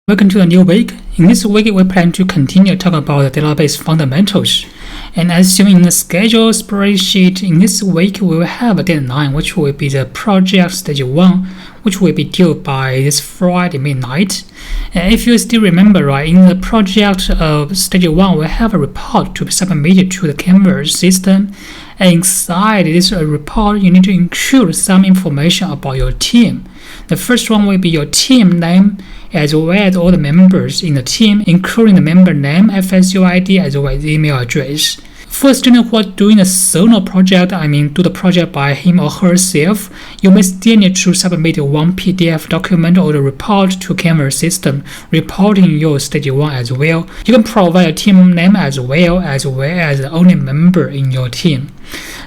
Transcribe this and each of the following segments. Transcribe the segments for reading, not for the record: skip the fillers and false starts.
Welcome to a new week. In this week, we plan to continue to talk about the database fundamentals. And as shown in the schedule spreadsheet, in this week, we will have a deadline, which will be the project stage 1, which will be due by this Friday midnight. And if you still remember, right, in the project of stage 1, we have a report to be submitted to the Canvas system. And inside this report, you need to include some information about your team. The first one will be your team name, as well as all the members in the team, including the member name, FSU ID, as well as email address. For a student who are doing a solo project, do the project by him or herself, you may still need to submit one PDF document or the report to Canvas system, reporting your stage 1 as well. You can provide a team name as well as the only member in your team.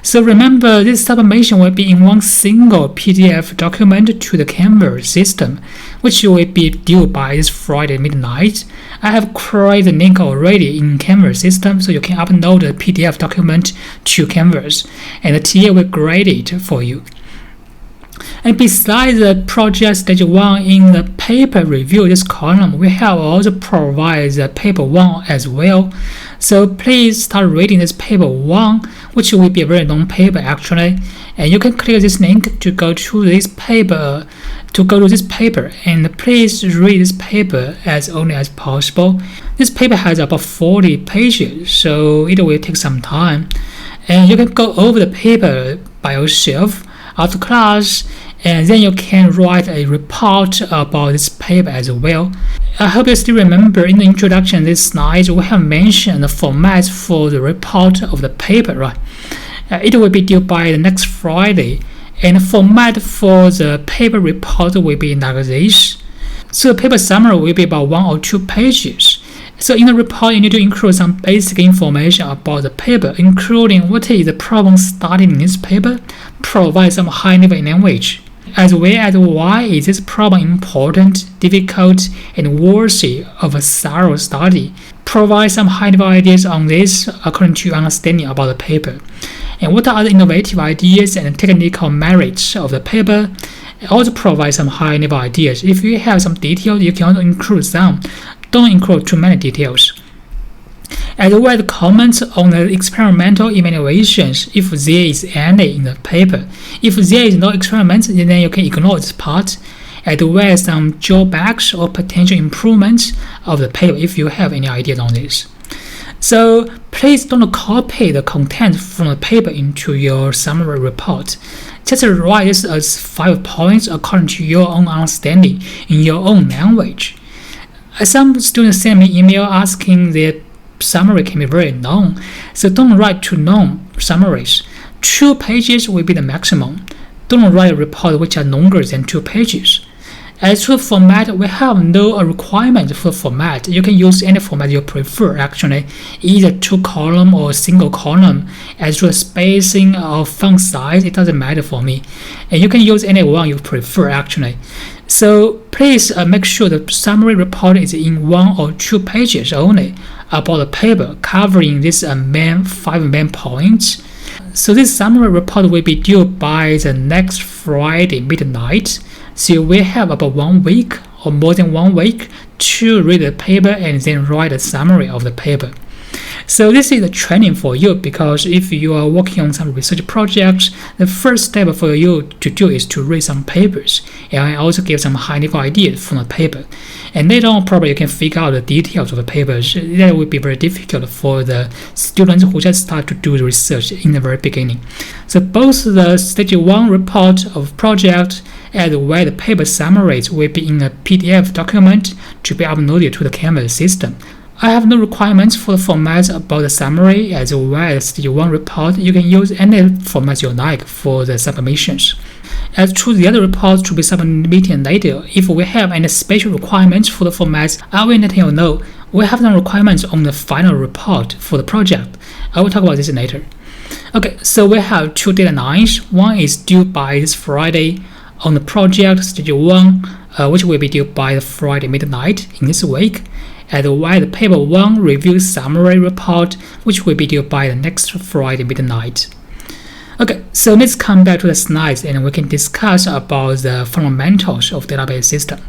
So remember, this submission will be in one single PDF document to the Canvas system, which will be due by this Friday midnight. I have created the link already in Canvas system, so you can upload the PDF document to Canvas, and the TA will grade it for you. And besides the project stage 1, in the paper review, this column, we have also provided the paper 1 as well. So please start reading this paper 1, which will be a very long paper actually. And you can click this link to go to this paper, and please read this paper as only as possible. This paper has about 40 pages, so it will take some time. And you can go over the paper by yourself after class, and then you can write a report about this paper as well. I hope you still remember in the introduction this slide, we have mentioned the format for the report of the paper, right? It will be due by the next Friday, and the format for the paper report will be like this. So the paper summary will be about 1 or 2 pages. So in the report, you need to include some basic information about the paper, including what is the problem studied in this paper, provide some high-level language, as well as why is this problem important, difficult, and worthy of a thorough study. Provide some high-level ideas on this according to your understanding about the paper. And what are the innovative ideas and technical merits of the paper? Also provide some high-level ideas. If you have some details, you can also include some. Don't include too many details. As well as comments on the experimental evaluations, if there is any in the paper. If there is no experiment, then you can ignore this part. As well as some drawbacks or potential improvements of the paper if you have any ideas on this. So please don't copy the content from the paper into your summary report. Just write this as 5 points according to your own understanding in your own language. Some students send me email asking their summary can be very long, so don't write too long summaries. 2 pages will be the maximum. Don't write a report which are longer than 2 pages. As to format, we have no requirement for format. You can use any format you prefer actually, either 2 column or single column. As to spacing or font size, it doesn't matter for me. And you can use any one you prefer actually. So please make sure the summary report is in 1 or 2 pages only about the paper, covering these 5 main points. So this summary report will be due by the next Friday midnight. So we have about 1 week or more than 1 week to read the paper and then write a summary of the paper. So this is a training for you, because if you are working on some research projects, the first step for you to do is to read some papers and also give some high-level ideas from the paper. And later on, probably you can figure out the details of the papers. That will be very difficult for the students who just start to do the research in the very beginning. So both the stage 1 report of project as well as the paper summaries will be in a PDF document to be uploaded to the Canvas system. I have no requirements for the format about the summary as well as stage 1 report. You can use any format you like for the submissions. As to the other reports to be submitted later, if we have any special requirements for the formats, I will let you know. We have some requirements on the final report for the project. I will talk about this later. Okay, so we have 2 deadlines. One is due by this Friday on the project stage 1, which will be due by the Friday midnight in this week. As well as the paper 1 review summary report, which will be due by the next Friday midnight. Okay, so let's come back to the slides and we can discuss about the fundamentals of database system.